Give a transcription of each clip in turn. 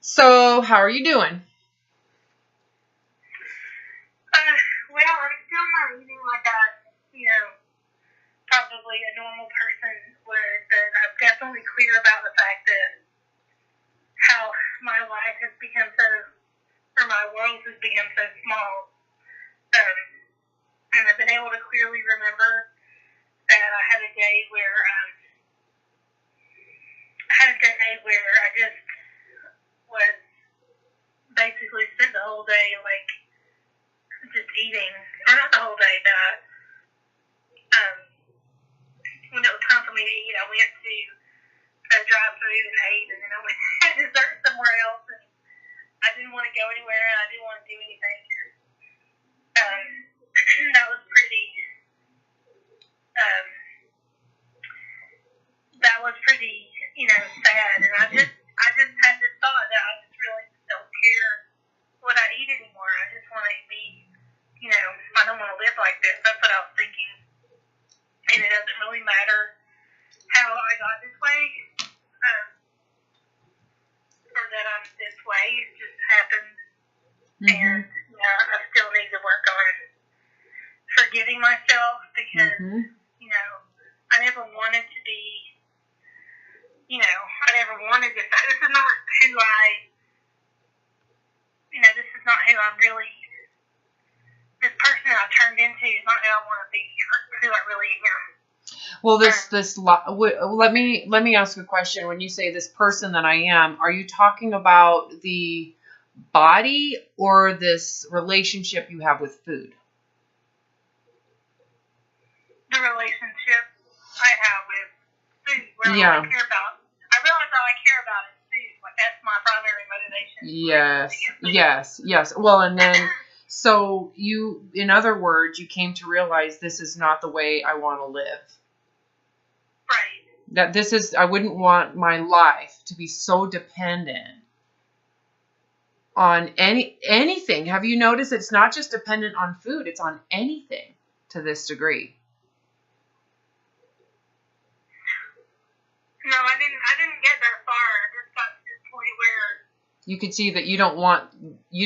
So, how are you doing? Well, I'm still not eating like probably a normal person would, but I'm definitely clear about the fact that how my life has become so, or my world has become so small. And I've been able to clearly remember that I had a day where I just was basically spent the whole day like just eating, or not the whole day, but when it was time for me to eat, I went to a drive-through and ate, and then I went to have dessert somewhere else, and I didn't want to go anywhere, and I didn't want to do anything. That was pretty. That was pretty, sad, and I just had this thought that I just really don't care what I eat anymore. I just want to be, I don't want to live like this. That's what I was thinking, and it doesn't really matter how I got this way, or that I'm this way. It just happened, and I still need to work on forgiving myself because, I never wanted to be, I never wanted this. This is not who this is not who I'm really. This person I turned into is not who I want to be, or who I really am. Well, let me ask a question. When you say this person that I am, are you talking about the body or this relationship you have with food? The relationship I have with food. What I care about. I realize all I care about is food. Like that's my primary motivation. Yes. Well, and then so you, in other words, you came to realize this is not the way I want to live. Right. I wouldn't want my life to be so dependent on anything. Have you noticed it's not just dependent on food, it's on anything to this degree? No, I didn't get that far. I just got to this point where you could see that you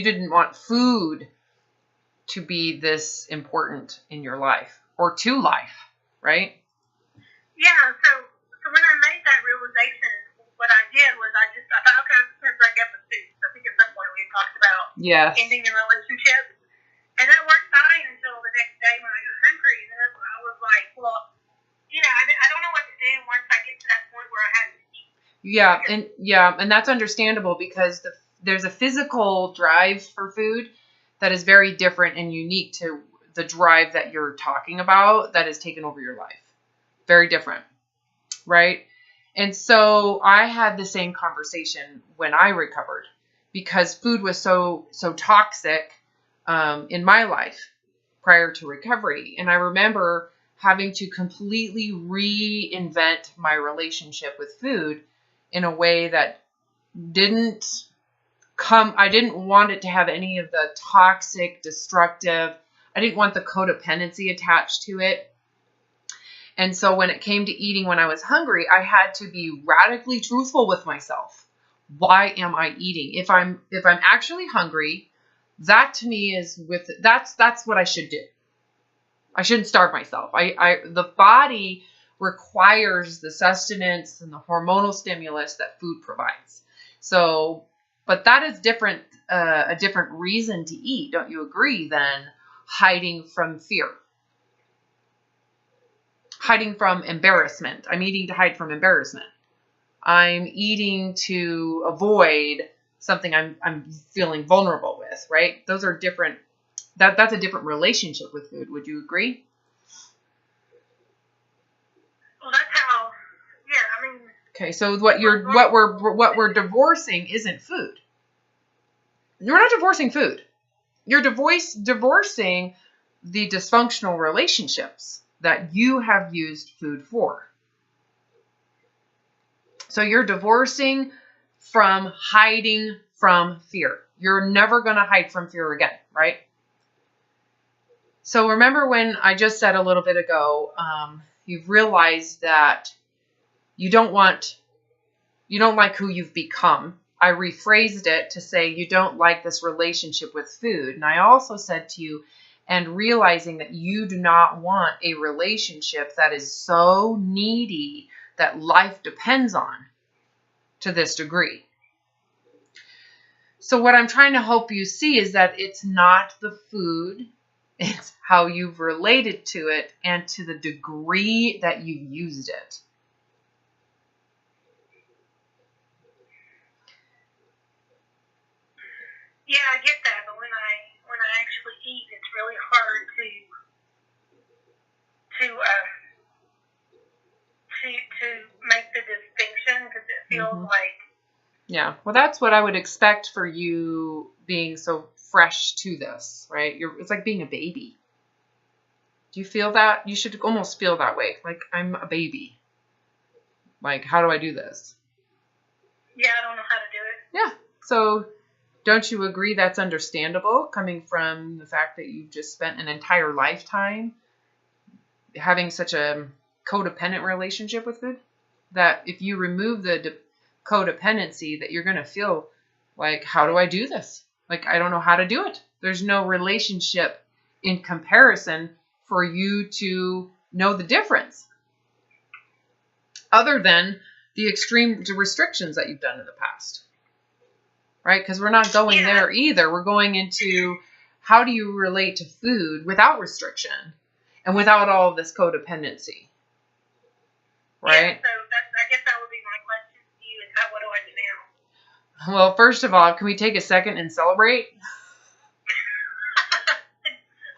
didn't want food to be this important in your life or to life, right? Yeah, so when I made that realization, what I did was I thought, okay, I'm just going to break up with food. I think at some point we talked about ending the relationship. And that worked fine until the next day when I got hungry. And then I was like, well, I don't know what to do once I get to that point where I have to eat. And that's understandable because there's a physical drive for food that is very different and unique to the drive that you're talking about that has taken over your life. Very different, right? And so I had the same conversation when I recovered because food was so toxic in my life prior to recovery. And I remember having to completely reinvent my relationship with food in a way that I didn't want it to have any of the toxic, destructive, I didn't want the codependency attached to it. And so when it came to eating when I was hungry, I had to be radically truthful with myself. Why am I eating? If I'm actually hungry, that to me that's what I should do. I shouldn't starve myself. The body requires the sustenance and the hormonal stimulus that food provides. So, but that is different, a different reason to eat. Don't you agree? Than hiding from fear. Hiding from embarrassment. I'm eating to hide from embarrassment. I'm eating to avoid something I'm feeling vulnerable with, right? Those are different. That's a different relationship with food. Would you agree? Well, that's how. Yeah, I mean. Okay, so what we're divorcing isn't food. You're not divorcing food. You're divorcing the dysfunctional relationships that you have used food for. So you're divorcing from hiding from fear. You're never going to hide from fear again, right? So remember when I just said a little bit ago, you've realized that you don't like who you've become. I rephrased it to say you don't like this relationship with food. And I also said to you, and realizing that you do not want a relationship that is so needy that life depends on to this degree. So what I'm trying to help you see is that it's not the food, it's how you've related to it and to the degree that you've used it. Yeah, I get that, but when I actually eat, it's really hard to make the distinction because it feels like. Yeah, well, that's what I would expect for you being so fresh to this, right? It's like being a baby. Do you feel that? You should almost feel that way. Like, I'm a baby. Like, how do I do this? Yeah, I don't know how to do it. Yeah. So don't you agree that's understandable coming from the fact that you've just spent an entire lifetime having such a codependent relationship with food? That if you remove the codependency, that you're going to feel like, how do I do this? Like, I don't know how to do it. There's no relationship in comparison for you to know the difference other than the extreme restrictions that you've done in the past, right? Because we're not going there either. We're going into how do you relate to food without restriction and without all of this codependency, right? Yeah, so I guess that would be my question to you is what do I do now? Well, first of all, can we take a second and celebrate?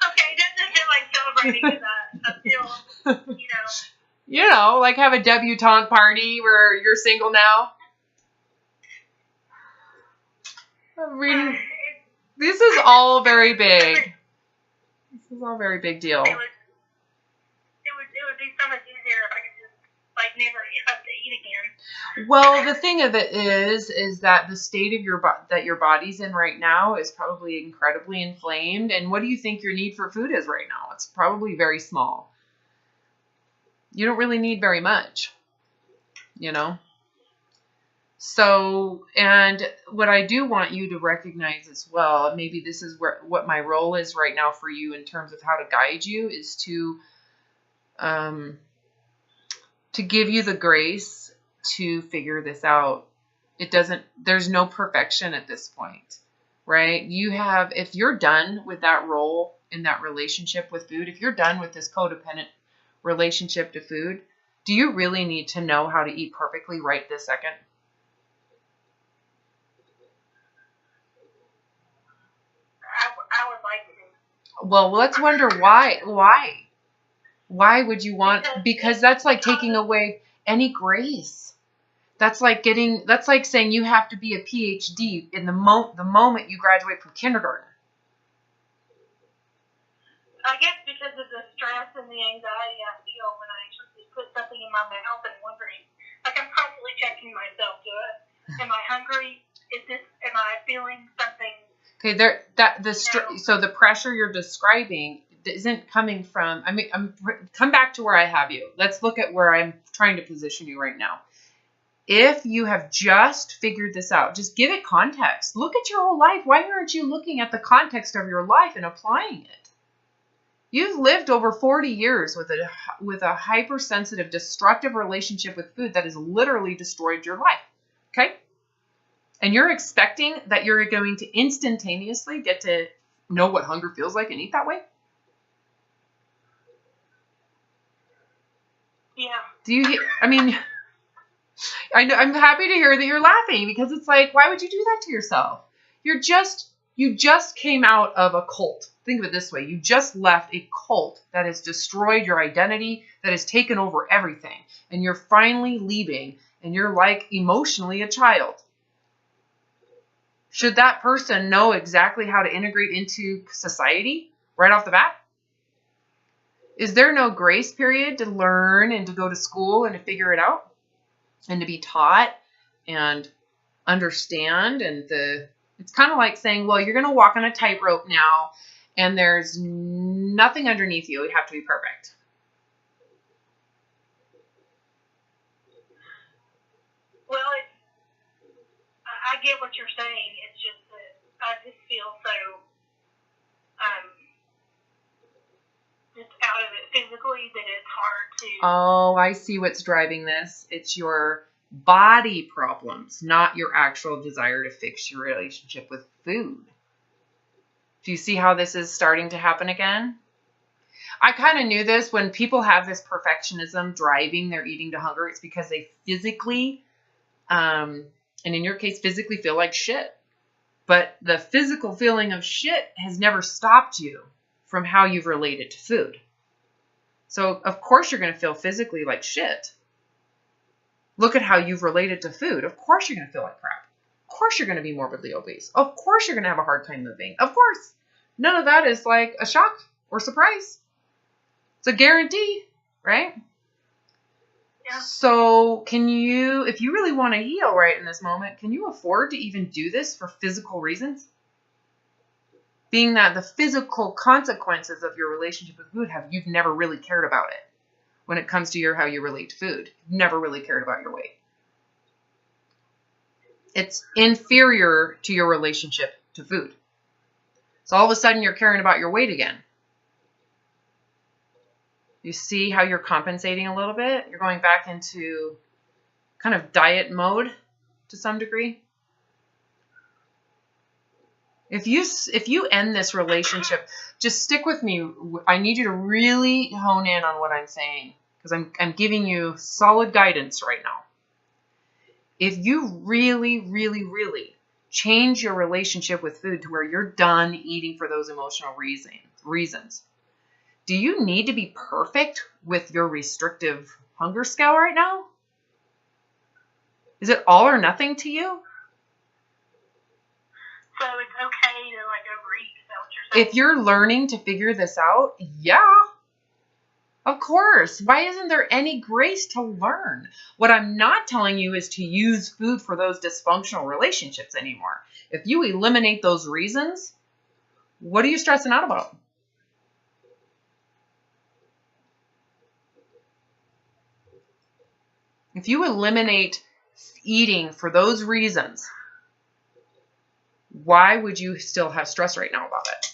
Okay, it doesn't feel like celebrating because I feel, You know, like have a debutante party where you're single now. I mean, this is all very big. This is all very big deal. It would be so much easier if I could just never have to eat again. Well, the thing of it is that the state of that your body's in right now is probably incredibly inflamed. And what do you think your need for food is right now? It's probably very small. You don't really need very much, So, and what I do want you to recognize as well, maybe this is what my role is right now for you in terms of how to guide you, is to give you the grace to figure this out. There's no perfection at this point, right? If you're done with that role in that relationship with food, if you're done with this codependent relationship to food, do you really need to know how to eat perfectly right this second? I would like to. Well, let's wonder why. Why would you want? Because that's like taking away any grace. That's like saying you have to be a PhD in the moment you graduate from kindergarten. I guess because of the stress and the anxiety I feel when I actually put something in my mouth and wondering, like I'm constantly checking myself. Am I hungry? Am I feeling something? Okay, so the pressure you're describing isn't coming from. I mean, come back to where I have you. Let's look at where I'm trying to position you right now. If you have just figured this out, just give it context. Look at your whole life. Why aren't you looking at the context of your life and applying it? You've lived over 40 years with a hypersensitive, destructive relationship with food that has literally destroyed your life. Okay? And you're expecting that you're going to instantaneously get to know what hunger feels like and eat that way? Yeah. I'm happy to hear that you're laughing because it's like, why would you do that to yourself? You just came out of a cult. Think of it this way. You just left a cult that has destroyed your identity, that has taken over everything. And you're finally leaving and you're like emotionally a child. Should that person know exactly how to integrate into society right off the bat? Is there no grace period to learn and to go to school and to figure it out and to be taught and understand? And it's kind of like saying, well, you're going to walk on a tightrope now and there's nothing underneath you. You have to be perfect. Well, I get what you're saying. It's just that I just feel so just out of it physically that it's hard to. Oh, I see what's driving this. It's your body problems, not your actual desire to fix your relationship with food. Do you see how this is starting to happen again? I kind of knew this. When people have this perfectionism driving their eating to hunger, it's because they physically, and in your case, physically feel like shit. But the physical feeling of shit has never stopped you from how you've related to food. So, of course, you're going to feel physically like shit. Look at how you've related to food. Of course, you're going to feel like crap. Of course, you're going to be morbidly obese. Of course, you're going to have a hard time moving. Of course. None of that is like a shock or surprise. It's a guarantee, right? Yeah. So can you, if you really want to heal right in this moment, can you afford to even do this for physical reasons? Being that the physical consequences of your relationship with food you've never really cared about it when it comes to how you relate to food. You've never really cared about your weight. It's inferior to your relationship to food. So all of a sudden you're caring about your weight again. You see how you're compensating a little bit? You're going back into kind of diet mode to some degree. If you end this relationship, just stick with me. I need you to really hone in on what I'm saying, because I'm giving you solid guidance right now. If you really, really, really change your relationship with food to where you're done eating for those emotional reasons, do you need to be perfect with your restrictive hunger scale right now? Is it all or nothing to you? So it's okay to like overeat, is that what you're saying? If you're learning to figure this out, yeah. Of course. Why isn't there any grace to learn? What I'm not telling you is to use food for those dysfunctional relationships anymore. If you eliminate those reasons, what are you stressing out about? If you eliminate eating for those reasons, why would you still have stress right now about it?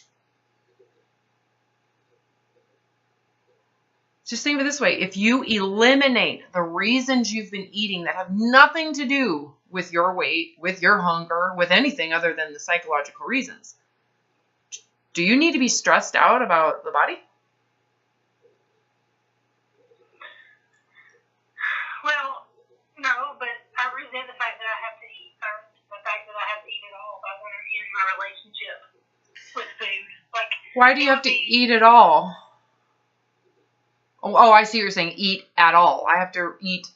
Just think of it this way. If you eliminate the reasons you've been eating that have nothing to do with your weight, with your hunger, with anything other than the psychological reasons, do you need to be stressed out about the body? Well, no, but I resent the fact that I have to eat, or the fact that I have to eat it all if I want to end my relationship with food. Like, why do you have to eat it all? Oh, I see what you're saying. Eat at all. I have to eat.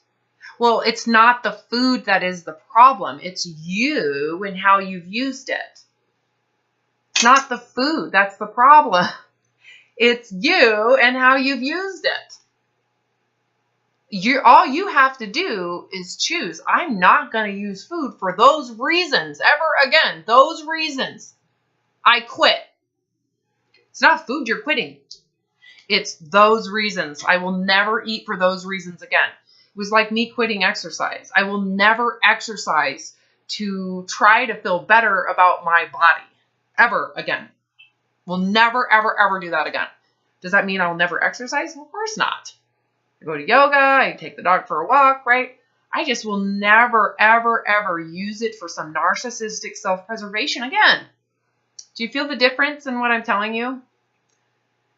Well, it's not the food that is the problem. It's you and how you've used it. It's not the food that's the problem. It's you and how you've used it. All you have to do is choose. I'm not going to use food for those reasons ever again. Those reasons. I quit. It's not food you're quitting. It's those reasons. I will never eat for those reasons again. It was like me quitting exercise. I will never exercise to try to feel better about my body ever again. Will never, ever, ever do that again. Does that mean I'll never exercise? Of course not. I go to yoga, I take the dog for a walk, right? I just will never, ever, ever use it for some narcissistic self-preservation again. Do you feel the difference in what I'm telling you?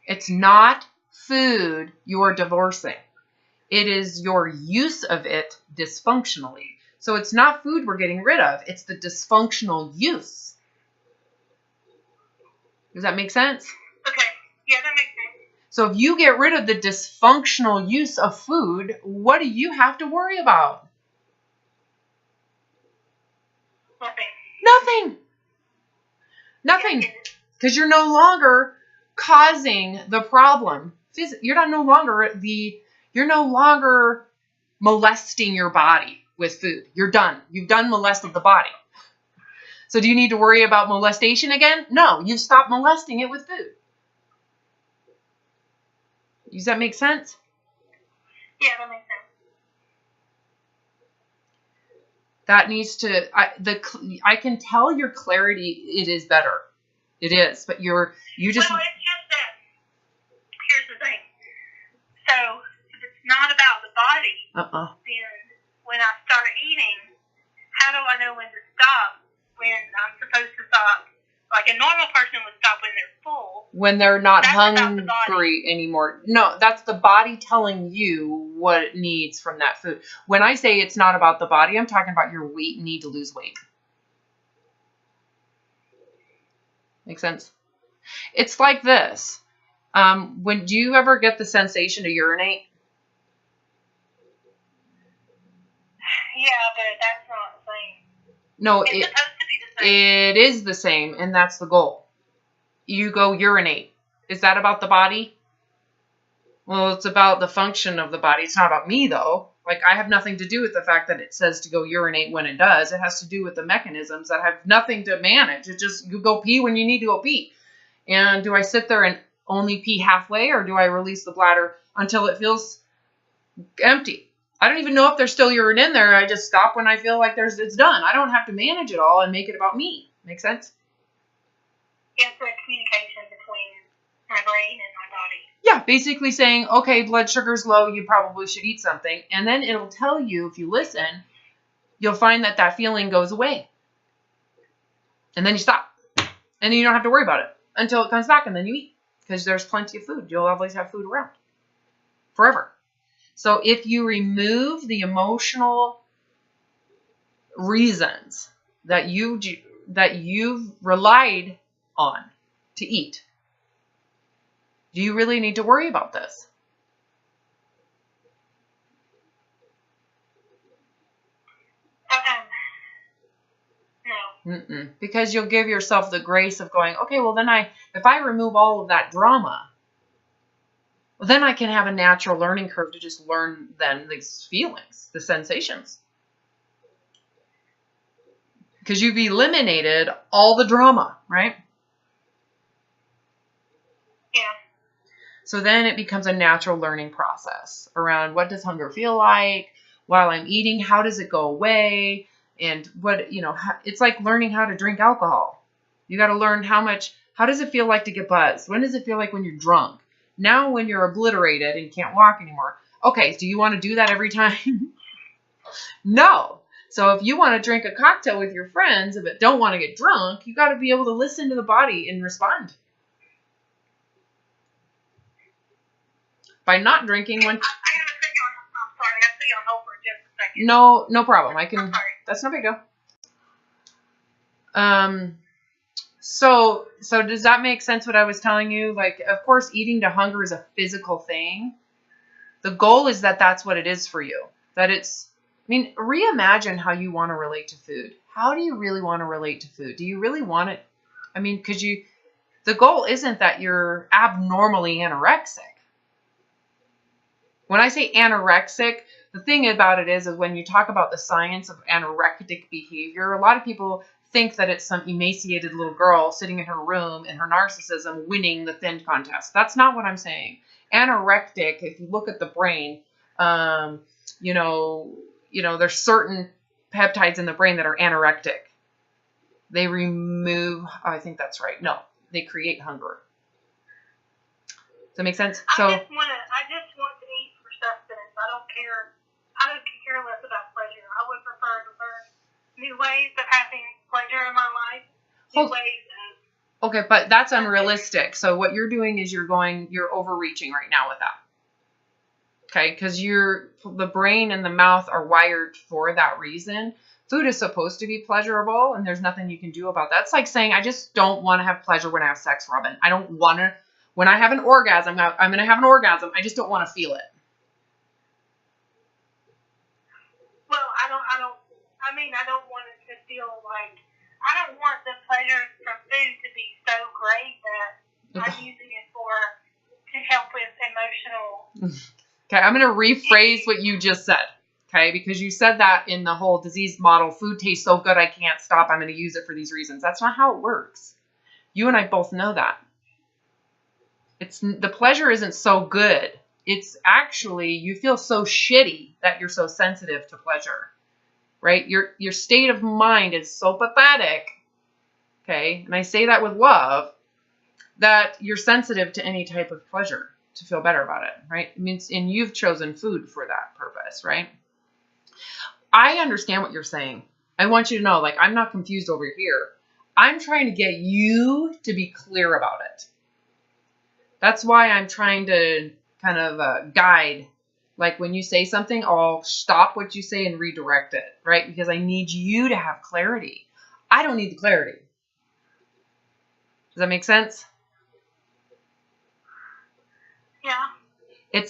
It's not food you're divorcing. It is your use of it dysfunctionally. So it's not food we're getting rid of. It's the dysfunctional use. Does that make sense? Okay. Yeah, that makes sense. So if you get rid of the dysfunctional use of food, what do you have to worry about? Nothing. Nothing. Because you're no longer causing the problem. You're no longer molesting your body with food. You're done. You've done molested the body. So do you need to worry about molestation again? No, you've stopped molesting it with food. Does that make sense? Yeah, that makes sense. That needs to, I can tell your clarity, it is better. It is, but you just... Well, it's just that, here's the thing. So, if it's not about the body, then when I start eating, how do I know when to stop, when I'm supposed to stop? Like a normal person would stop when they're full. When they're not hungry anymore. No, that's the body telling you what it needs from that food. When I say it's not about the body, I'm talking about your weight and need to lose weight. Make sense? It's like this. Do you ever get the sensation to urinate? Yeah, but that's not the same. No, it's supposed to be the same. It is the same, and that's the goal. You go urinate. Is that about the body? Well, it's about the function of the body. It's not about me, though. Like, I have nothing to do with the fact that it says to go urinate when it does. It has to do with the mechanisms that have nothing to manage. It just, you go pee when you need to go pee. And do I sit there and only pee halfway, or do I release the bladder until it feels empty? I don't even know if there's still urine in there. I just stop when I feel like it's done. I don't have to manage it all and make it about me. Make sense? It's a communication between my brain and my body. Yeah, basically saying, okay, blood sugar's low, you probably should eat something. And then it'll tell you, if you listen, you'll find that feeling goes away. And then you stop. And then you don't have to worry about it until it comes back, and then you eat. Because there's plenty of food. You'll always have food around. Forever. So if you remove the emotional reasons that you've relied on to eat, do you really need to worry about this? No. Because you'll give yourself the grace of going, okay, well then if I remove all of that drama, well, then I can have a natural learning curve to just learn then these feelings, the sensations. Because you've eliminated all the drama, right? Yeah. So then it becomes a natural learning process around what does hunger feel like while I'm eating, how does it go away, and it's like learning how to drink alcohol. You got to learn how does it feel like to get buzzed? When does it feel like when you're drunk? Now when you're obliterated and can't walk anymore. Okay, do you want to do that every time? No. So if you want to drink a cocktail with your friends but don't want to get drunk, you got to be able to listen to the body and respond. By not drinking when... I'm sorry, I have to be on hold for just a second. No problem. That's no big deal. So does that make sense what I was telling you? Like, of course, eating to hunger is a physical thing. The goal is that that's what it is for you. Reimagine how you want to relate to food. How do you really want to relate to food? Do you really want it? The goal isn't that you're abnormally anorexic. When I say anorexic, the thing about it is when you talk about the science of anorectic behavior, a lot of people think that it's some emaciated little girl sitting in her room and her narcissism winning the thin contest. That's not what I'm saying. Anorectic, if you look at the brain, there's certain peptides in the brain that are anorectic. They remove, I think that's right. No, they create hunger. Does that make sense? I just want to eat for sustenance. I don't care less about pleasure. I would prefer to learn new ways of having pleasure in my life. Okay, but that's unrealistic. So what you're doing is you're overreaching right now with that. Okay, because the brain and the mouth are wired for that reason. Food is supposed to be pleasurable, and there's nothing you can do about that. It's like saying, I just don't want to have pleasure when I have sex, Robin. I don't want to. When I have an orgasm, I'm going to have an orgasm. I just don't want to feel it. Well, I don't want it to feel like, I don't want the pleasure from food to be so great that I'm using it to help with emotional. Okay, I'm going to rephrase what you just said. Okay, because you said that in the whole disease model, food tastes so good I can't stop. I'm going to use it for these reasons. That's not how it works. You and I both know that. The pleasure isn't so good. It's actually, you feel so shitty that you're so sensitive to pleasure. right? Your state of mind is so pathetic, okay? And I say that with love, that you're sensitive to any type of pleasure to feel better about it, right? It means, and you've chosen food for that purpose, right? I understand what you're saying. I want you to know, like, I'm not confused over here. I'm trying to get you to be clear about it. That's why I'm trying to kind of guide. Like when you say something, I'll stop what you say and redirect it, right? Because I need you to have clarity. I don't need the clarity. Does that make sense? Yeah.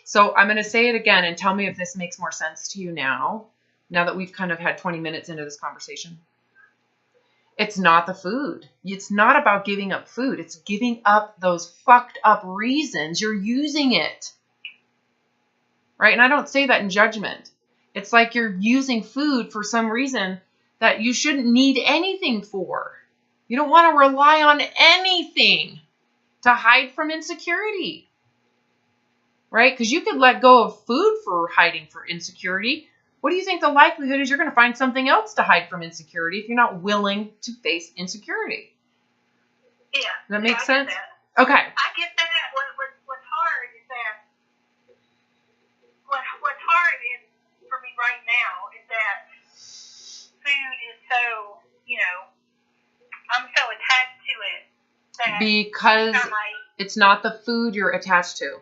So I'm going to say it again and tell me if this makes more sense to you now that we've kind of had 20 minutes into this conversation. It's not the food. It's not about giving up food. It's giving up those fucked up reasons you're using it. Right? And I don't say that in judgment. It's like you're using food for some reason that you shouldn't need anything for. You don't want to rely on anything to hide from insecurity. Right? Because you could let go of food for hiding for insecurity. What do you think the likelihood is you're going to find something else to hide from insecurity if you're not willing to face insecurity? Yeah. Does that make sense? That. Okay. I get that. What's hard is that what's hard is for me right now is that food is so, I'm so attached to it. That because it's not the food you're attached to.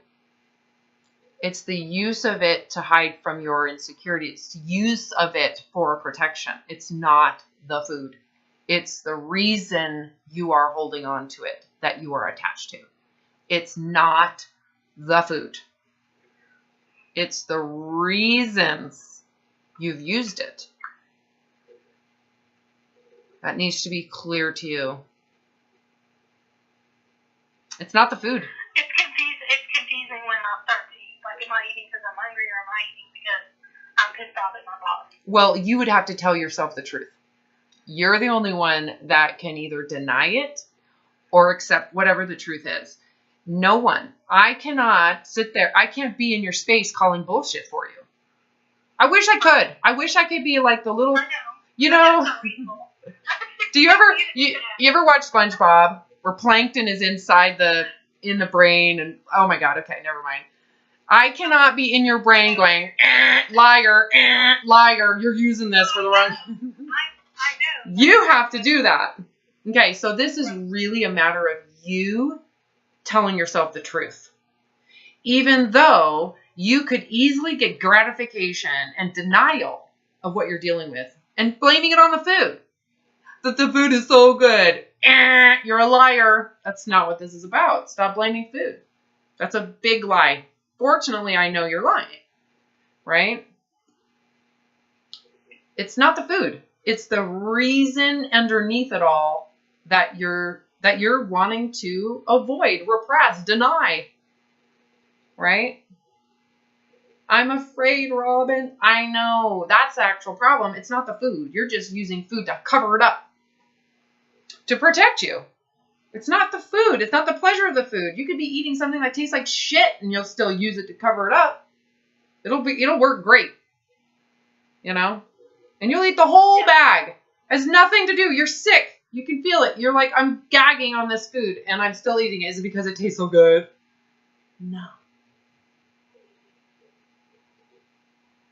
It's the use of it to hide from your insecurities. It's use of it for protection. It's not the food. It's the reason you are holding on to it that you are attached to. It's not the food. It's the reasons you've used it. That needs to be clear to you. It's not the food. It's confusing when I start to eat. Like, am I eating because I'm hungry or am I eating because I'm pissed off at my body? Well, you would have to tell yourself the truth. You're the only one that can either deny it or accept whatever the truth is. No one. I cannot sit there. I can't be in your space calling bullshit for you. I wish I could. I wish I could be like the little, Do you ever watch SpongeBob where Plankton is in the brain and oh my God, okay, never mind. I cannot be in your brain going, liar, liar, you're using this for the wrong. I know. You have to do that. Okay, so this is really a matter of you telling yourself the truth. Even though you could easily get gratification and denial of what you're dealing with and blaming it on the food. That the food is so good. You're a liar. That's not what this is about. Stop blaming food. That's a big lie. Fortunately, I know you're lying. Right? It's not the food. It's the reason underneath it all that you're wanting to avoid, repress, deny. Right? I'm afraid, Robin. I know. That's the actual problem. It's not the food. You're just using food to cover it up. To protect you. It's not the food. It's not the pleasure of the food. You could be eating something that tastes like shit and you'll still use it to cover it up. It'll work great. And you'll eat the whole bag. It has nothing to do. You're sick. You can feel it. You're like, I'm gagging on this food and I'm still eating it. Is it because it tastes so good? No.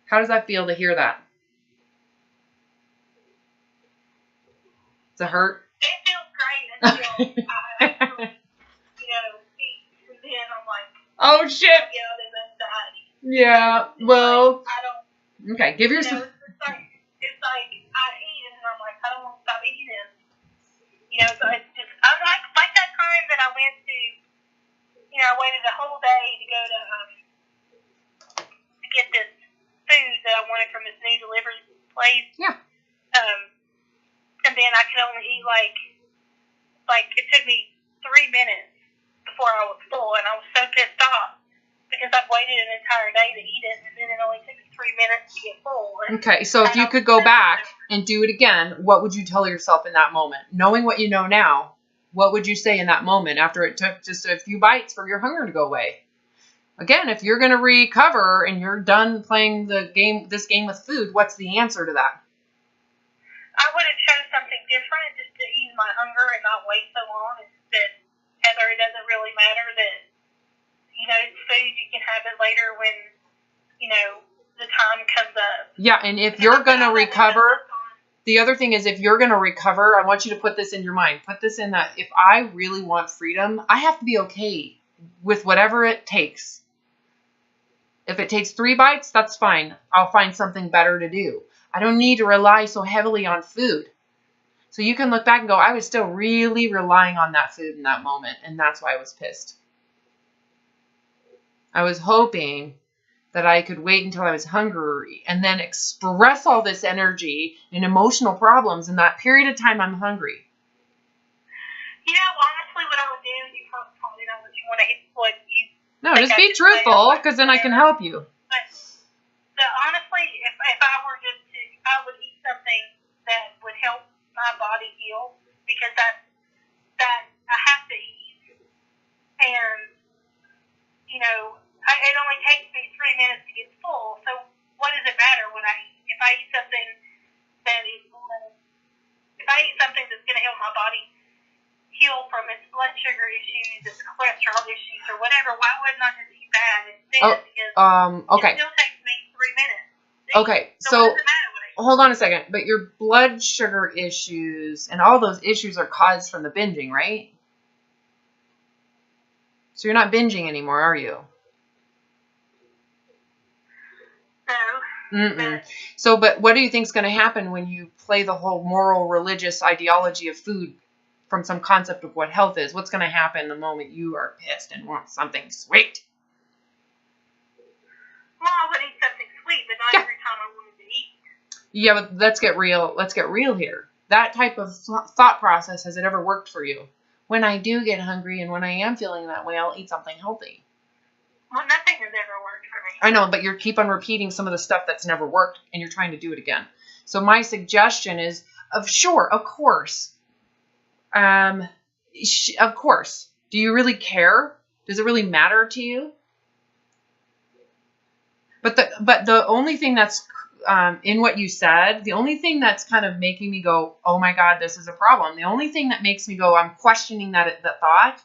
How does that feel to hear that? Does it hurt? It feels great until I actually, eat. And then I'm like, oh shit. There's anxiety. Yeah, well. I don't. Okay, give yourself. It's like I eat and I'm like, I don't want to stop eating this. So it's just, I'm like that time that I went to, I waited a whole day to go to get this food that I wanted from this new delivery place. Yeah. And then I could only eat like it took me 3 minutes before I was full, and I was so pissed off because I've waited an entire day to eat it, and then it only took me 3 minutes to get full. Okay, so if you could go back and do it again, what would you tell yourself in that moment? Knowing what you know now, what would you say in that moment after it took just a few bites for your hunger to go away? Again, if you're going to recover and you're done playing this game with food, what's the answer to that? I would have chose something different just to ease my hunger and not wait so long. That Heather, it doesn't really matter that, it's food. You can have it later when, the time comes up. Yeah, and if you're going to recover, the other thing is if you're going to recover, I want you to put this in your mind. Put this in that if I really want freedom, I have to be okay with whatever it takes. If it takes 3 bites, that's fine. I'll find something better to do. I don't need to rely so heavily on food. So you can look back and go, I was still really relying on that food in that moment, and that's why I was pissed. I was hoping that I could wait until I was hungry and then express all this energy and emotional problems in that period of time I'm hungry. Honestly, what I would do, you probably know what you want to hit, what you... No, just be truthful, because then I can help you. But honestly, if I were just to, I would eat something that would help my body heal, because that I have to eat. And, it only takes me 3 minutes to get full, so what does it matter when I eat? If I eat something that's going to help my body heal from its blood sugar issues, its cholesterol issues, or whatever, why wouldn't I just eat that instead? Okay. It still takes me 3 minutes. Okay, so hold on a second. But your blood sugar issues and all those issues are caused from the binging, right? So you're not binging anymore, are you? No. So, but what do you think is going to happen when you play the whole moral, religious ideology of food from some concept of what health is? What's going to happen the moment you are pissed and want something sweet? Well, I would eat something sweet, but not every time I wanted to eat. Yeah, but let's get real. Let's get real here. That type of thought process, has it ever worked for you? When I do get hungry and when I am feeling that way, I'll eat something healthy. Well, nothing has ever worked for me. I know, but you keep on repeating some of the stuff that's never worked, and you're trying to do it again. So my suggestion is, of course. Of course. Do you really care? Does it really matter to you? But the only thing that's in what you said, the only thing that's kind of making me go, oh my God, this is a problem. The only thing that makes me go, I'm questioning the thought,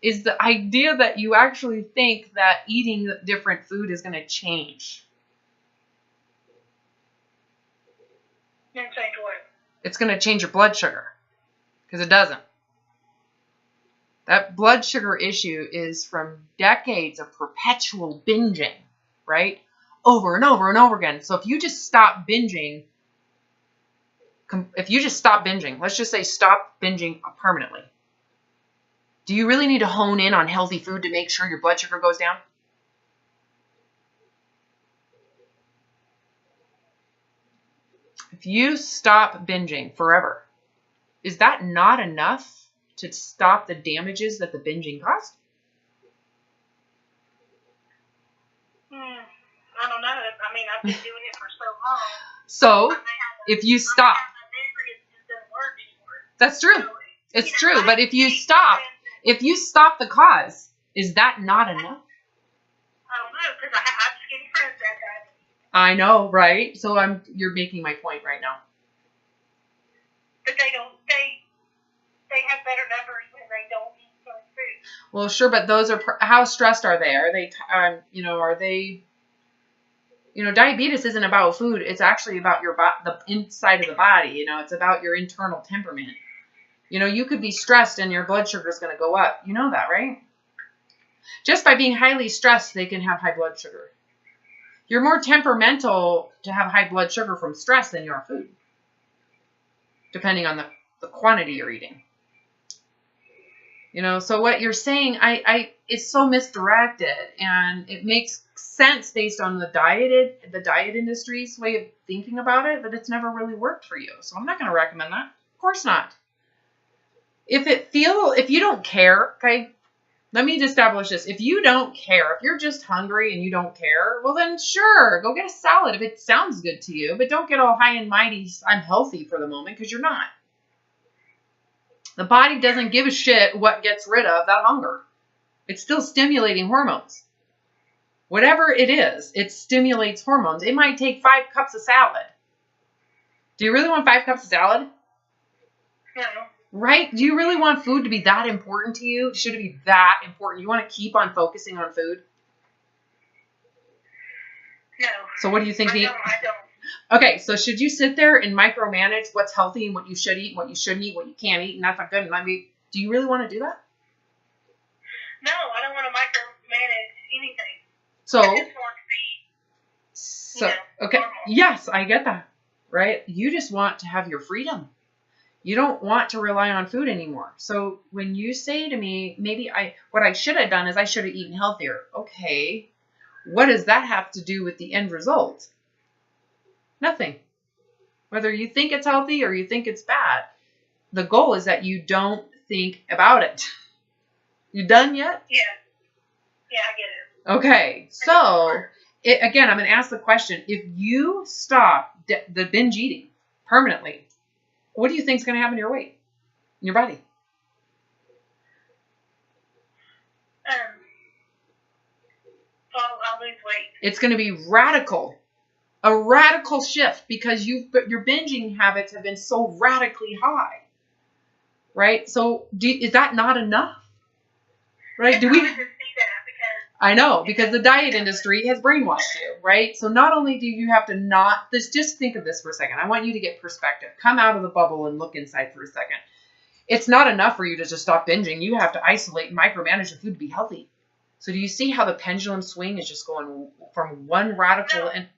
is the idea that you actually think that eating different food is going to change. Change what? It's going to change your blood sugar. Because it doesn't. That blood sugar issue is from decades of perpetual binging, right? Over and over and over again. So if you just stop binging, let's just say stop binging permanently. Do you really need to hone in on healthy food to make sure your blood sugar goes down? If you stop binging forever, is that not enough to stop the damages that the binging caused? I don't know. I mean, I've been doing it for so long. So, if you stop. That's true. It's true. But if you stop the cause, is that not enough? I don't know, because I have skinny friends that I know, right? So you're making my point right now. But they have better numbers when they don't eat certain food. Well, sure, but those are, how stressed are they? Are they, diabetes isn't about food. It's actually about the inside of the body. It's about your internal temperament. You could be stressed and your blood sugar is going to go up. You know that, right? Just by being highly stressed, they can have high blood sugar. You're more temperamental to have high blood sugar from stress than you are food, depending on the quantity you're eating. So what you're saying, it's so misdirected, and it makes sense based on the diet industry's way of thinking about it, but it's never really worked for you. So I'm not going to recommend that. Of course not. If you don't care, okay, let me establish this. If you don't care, if you're just hungry and you don't care, well then sure, go get a salad if it sounds good to you, but don't get all high and mighty, I'm healthy for the moment, because you're not. The body doesn't give a shit what gets rid of that hunger. It's still stimulating hormones. Whatever it is, it stimulates hormones. It might take 5 cups of salad. Do you really want 5 cups of salad? No. Right? Do you really want food to be that important to you? Should it be that important? You want to keep on focusing on food? No. So what do you think? I don't. Okay, so should you sit there and micromanage what's healthy and what you should eat and what you shouldn't eat, what you can't eat, and that's not good? And do you really want to do that? No, I don't want to micromanage anything. So, I just want to be, okay, normal. Yes, I get that, right? You just want to have your freedom. You don't want to rely on food anymore. So when you say to me, what I should have done is I should have eaten healthier. Okay, what does that have to do with the end result? Nothing. Whether you think it's healthy or you think it's bad, the goal is that you don't think about it. You done yet? Yeah. Yeah, I get it. Okay, so again, I'm going to ask the question. If you stop the binge eating permanently, what do you think is going to happen to your weight in your body? I'll lose weight. It's going to be radical. A radical shift because your binging habits have been so radically high, right? So is that not enough? Right? Do we? See that because I know, because the diet industry has brainwashed you, right? So not only do you have to just think of this for a second. I want you to get perspective. Come out of the bubble and look inside for a second. It's not enough for you to just stop binging. You have to isolate and micromanage the food to be healthy. So do you see how the pendulum swing is just going from one radical and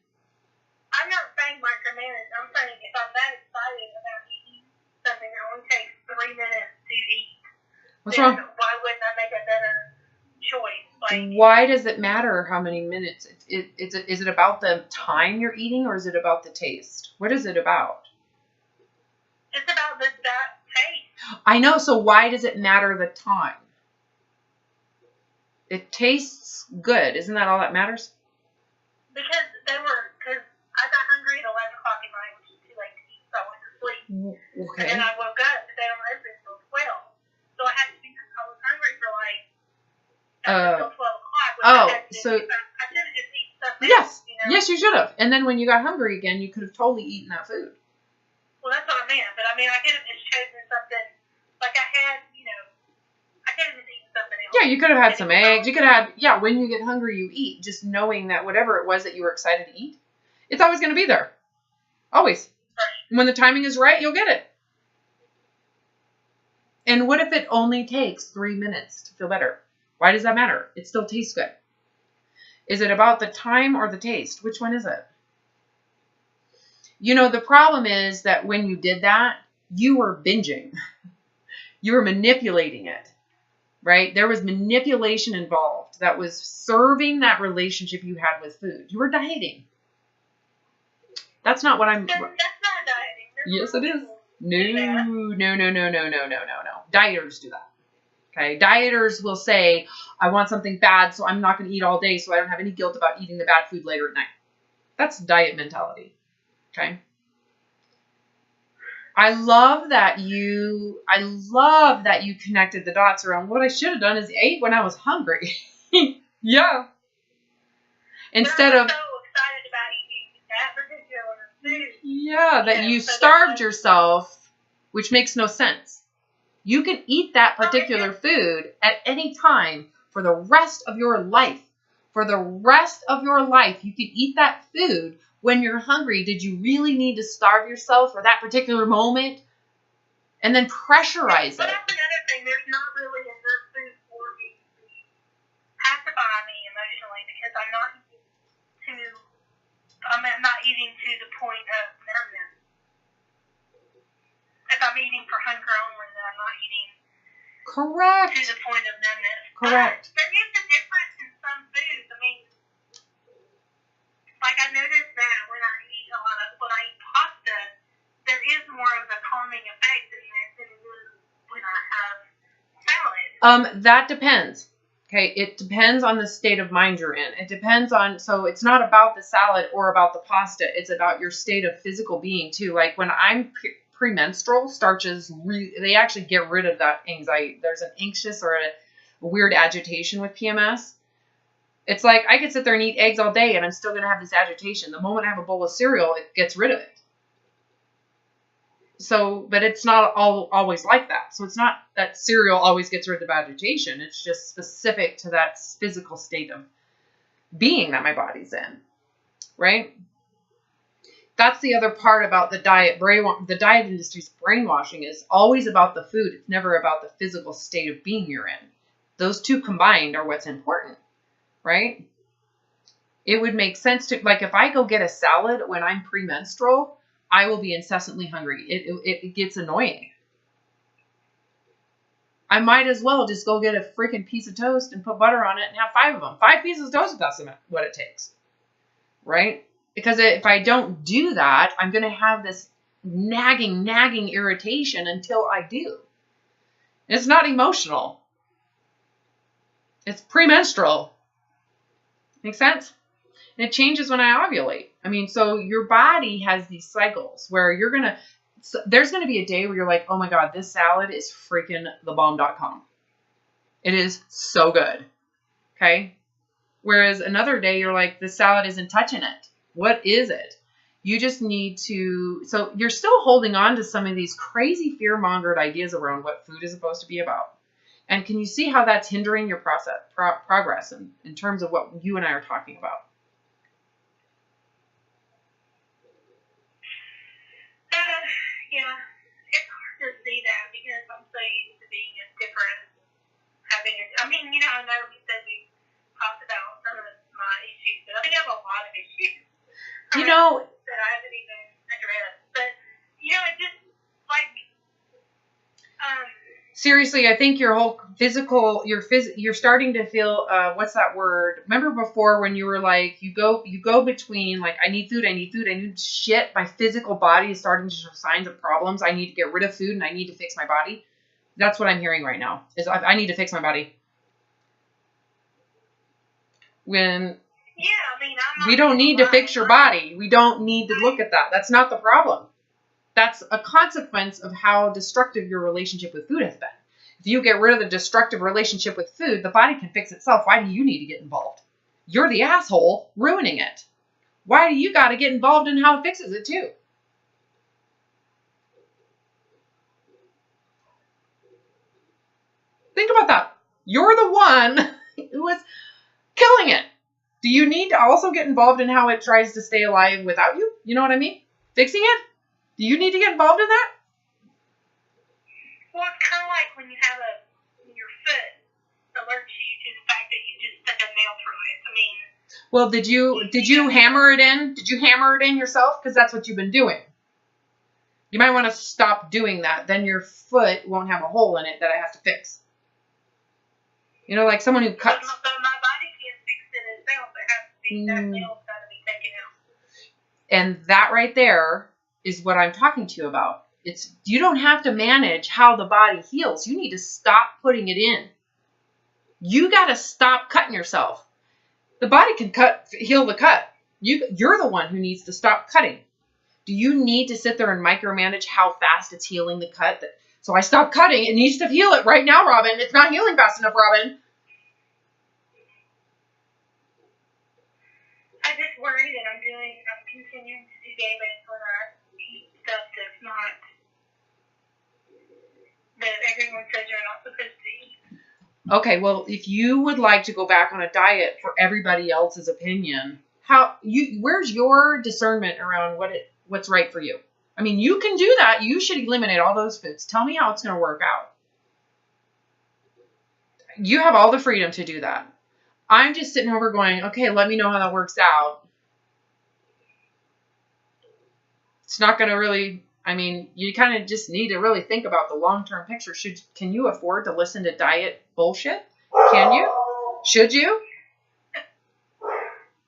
I'm not saying micromanage. I'm saying if I'm that excited about eating something that only takes 3 minutes to eat, what's wrong? Why wouldn't I make a better choice? Why does it matter how many minutes? Is it about the time you're eating or is it about the taste? What is it about? It's about that taste. I know. So why does it matter the time? It tastes good. Isn't that all that matters? Because I got hungry at 11 o'clock at night, which is too late to eat, so I went to sleep. Okay. And then I woke up, but they don't open until 12. So I had to I was hungry for until 12 o'clock. I should have just eaten something. Yes. Yes, you should have. And then when you got hungry again, you could have totally eaten that food. Well, that's what I meant. But I could have just chosen something. Like I had, I could have just eaten something else. Yeah, you could have had some eggs. You could have when you get hungry, you eat. Just knowing that whatever it was that you were excited to eat, it's always going to be there. Always. Right. When the timing is right, you'll get it. And what if it only takes 3 minutes to feel better? Why does that matter? It still tastes good. Is it about the time or the taste? Which one is it? The problem is that when you did that, you were binging. You were manipulating it, right? There was manipulation involved that was serving that relationship you had with food. You were dieting. That's not what I'm... That's not dieting. Yes, it is. No. Dieters do that. Okay. Dieters will say, I want something bad, so I'm not going to eat all day, so I don't have any guilt about eating the bad food later at night. That's diet mentality. Okay. I love that you connected the dots around what I should have done is ate when I was hungry. Yeah. Instead of... so excited about eating that particular food. Yeah, that you starved yourself, which makes no sense. You can eat that particular food at any time for the rest of your life. For the rest of your life, you can eat that food when you're hungry. Did you really need to starve yourself for that particular moment? And then pressurize it. But that's another thing. There's not really enough food for me to pacify me emotionally because I'm not eating to the point of numbness. If I'm eating for hunger only, then I'm not eating Correct. to the point of numbness. Correct. There is a difference in some foods. I noticed that when I eat pasta, there is more of a calming effect in there than it is when I have salad. That depends. Okay, it depends on the state of mind you're in. It depends on, so it's not about the salad or about the pasta. It's about your state of physical being too. Like when I'm premenstrual, starches, they actually get rid of that anxiety. There's an anxious or a weird agitation with PMS. It's like I could sit there and eat eggs all day and I'm still going to have this agitation. The moment I have a bowl of cereal, it gets rid of it. So, but it's not always like that. So it's not that cereal always gets rid of agitation. It's just specific to that physical state of being that my body's in, right? That's the other part about the diet. The diet industry's brainwashing is always about the food. It's never about the physical state of being you're in. Those two combined are what's important, right? It would make sense to, like, if I go get a salad when I'm premenstrual, I will be incessantly hungry. It gets annoying. I might as well just go get a freaking piece of toast and put butter on it and have 5 of them. 5 pieces of toast, if that's what it takes, right? Because if I don't do that, I'm going to have this nagging irritation until I do. It's not emotional. It's premenstrual. Make sense? And it changes when I ovulate. I mean, so your body has these cycles where there's going to be a day where you're like, oh my God, this salad is freaking thebomb.com. It is so good. Okay. Whereas another day you're like, this salad isn't touching it. What is it? You just need to, so you're still holding on to some of these crazy fear-mongered ideas around what food is supposed to be about. And can you see how that's hindering your progress in terms of what you and I are talking about? Yeah, it's hard to see that because I'm so used to being in different, I know you said we talked about some of my issues, but I think I have a lot of issues. That I haven't even addressed. But, it just, like, seriously, I think your whole physical, you're starting to feel, what's that word? Remember before when you were like, you go between like, I need food, I need shit. My physical body is starting to show signs of problems. I need to get rid of food and I need to fix my body. That's what I'm hearing right now is I need to fix my body. We don't need to fix your body. We don't need to look at that. That's not the problem. That's a consequence of how destructive your relationship with food has been. If you get rid of the destructive relationship with food, the body can fix itself. Why do you need to get involved? You're the asshole ruining it. Why do you got to get involved in how it fixes it too? Think about that. You're the one who is killing it. Do you need to also get involved in how it tries to stay alive without you? You know what I mean? Fixing it? Do you need to get involved in that? Well, it's kind of like when you have your foot alerts you to the fact that you just stuck a nail through it. I mean. Well, did you hammer it in? Did you hammer it in yourself? Because that's what you've been doing. You might want to stop doing that. Then your foot won't have a hole in it that I have to fix. Like someone who cuts. But my body can't fix it itself. It has to be, that nail's got to be taken out. And that right there is what I'm talking to you about. You don't have to manage how the body heals. You need to stop putting it in. You got to stop cutting yourself. The body can heal the cut. You're the one who needs to stop cutting. Do you need to sit there and micromanage how fast it's healing the cut? So I stop cutting. It needs to heal it right now, Robin. It's not healing fast enough, Robin. I just worry that I'm continuing to do damage when I eat stuff that's not, that everyone says you're not supposed to eat. Okay, well, if you would like to go back on a diet for everybody else's opinion, where's your discernment around what's right for you? I mean, you can do that. You should eliminate all those foods. Tell me how it's going to work out. You have all the freedom to do that. I'm just sitting over going, okay, let me know how that works out. It's not going to really, you kind of just need to really think about the long-term picture. Can you afford to listen to diet bullshit? Can you? Should you?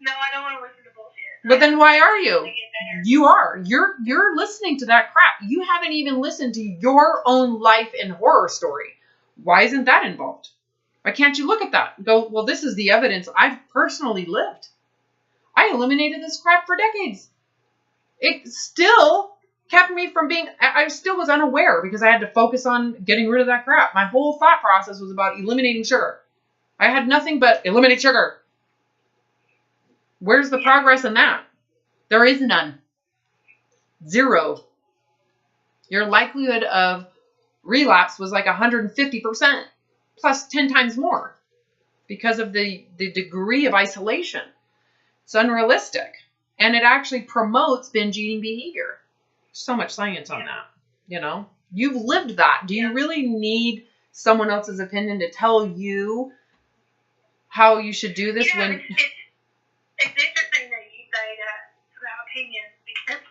No, I don't want to listen to bullshit. But then why are you? You are. You're listening to that crap. You haven't even listened to your own life and horror story. Why isn't that involved? Why can't you look at that and go, well, this is the evidence I've personally lived. I eliminated this crap for decades. It still kept me from I still was unaware because I had to focus on getting rid of that crap. My whole thought process was about eliminating sugar. I had nothing but eliminate sugar. Where's the progress in that? There is none. Zero. Your likelihood of relapse was like 150%, plus 10 times more because of the degree of isolation. It's unrealistic. And it actually promotes binge eating behavior. So much science on that, you know? You've lived that. Do you really need someone else's opinion to tell you how you should do this? When it's interesting that you say that about opinions, because,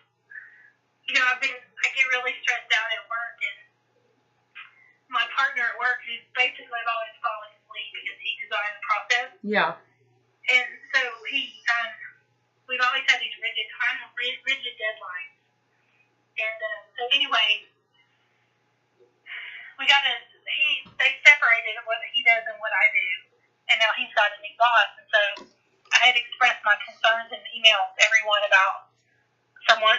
you know, I get really stressed out at work, and my partner at work is basically always falling asleep because he designed the process. Yeah. And so we've always had these rigid deadlines. And so anyway, they separated what he does and what I do. And now he's got a new boss. And so I had expressed my concerns in emails to everyone about someone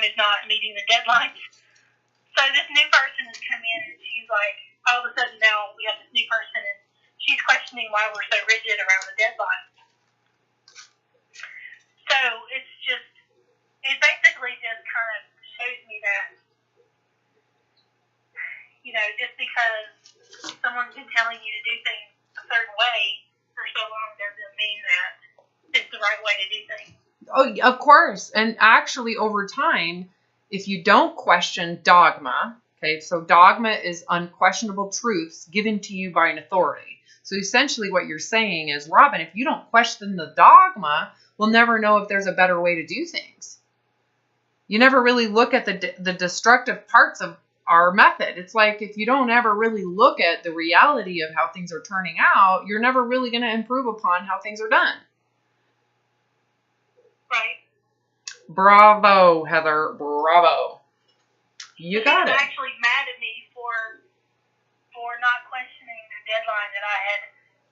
who's not meeting the deadlines. So this new person has come in, and she's like, all of a sudden now we have this new person, and she's questioning why we're so rigid around the deadlines. So it basically just kind of shows me that, you know, just because someone's been telling you to do things a certain way for so long doesn't mean that it's the right way to do things. Oh, of course. And actually, over time, if you don't question dogma, okay, so dogma is unquestionable truths given to you by an authority. So essentially what you're saying is, Robin, if you don't question the dogma, we'll never know if there's a better way to do things. You never really look at the destructive parts of our method. It's like if you don't ever really look at the reality of how things are turning out, you're never really going to improve upon how things are done. Right. Bravo, Heather. Bravo. You got it. He's actually mad at me for not questioning the deadline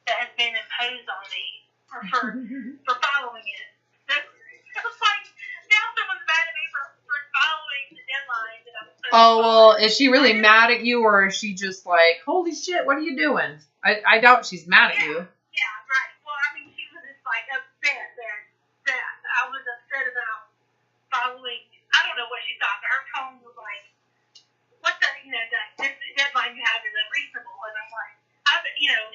that has been imposed on me, or for following it. It was like, now someone's mad at me for following the deadline that I'm supposed to follow. Well, is she really mad at you, or is she just like, holy shit, what are you doing? I doubt she's mad at you. Yeah, right. Well, I mean, she was just like upset that I was upset about following. I don't know what she thought, but her tone was like, "What the, this deadline you have is unreasonable." And I'm like,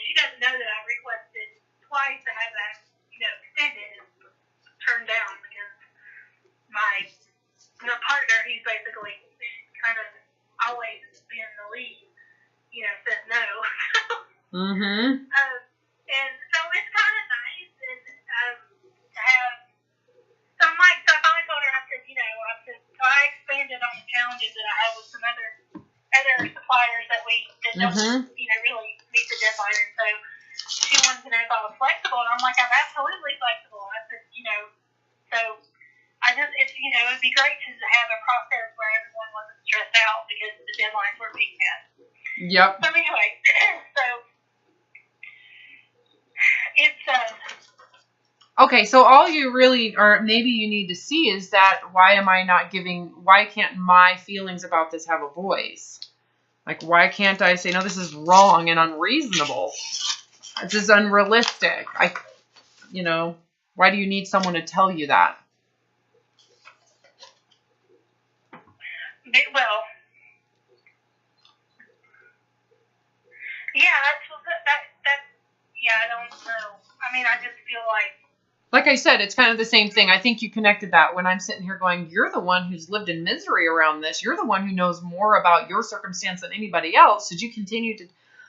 she doesn't know that I requested twice to have that, extended and turned down because my partner, he's basically kind of always been the lead, says no. Mm-hmm. And so it's kind of nice and to have. So I'm like, so I finally told her, I said, I expanded on the challenges that I have with some other suppliers that don't, really meet the deadline. And so she wanted to know if I was flexible. And I'm like, I'm absolutely flexible. I said, so I just, it'd be great to have a process where everyone wasn't stressed out because the deadlines were being met. Yep. So anyway, so it's, okay, so all you really, or maybe you need to see is that why can't my feelings about this have a voice? Like, why can't I say, no, this is wrong and unreasonable? This is unrealistic. Why do you need someone to tell you that? Well, yeah, I don't know. I mean, I just feel like I said, it's kind of the same thing. I think you connected that when I'm sitting here going, you're the one who's lived in misery around this. You're the one who knows more about your circumstance than anybody else. Should you continue to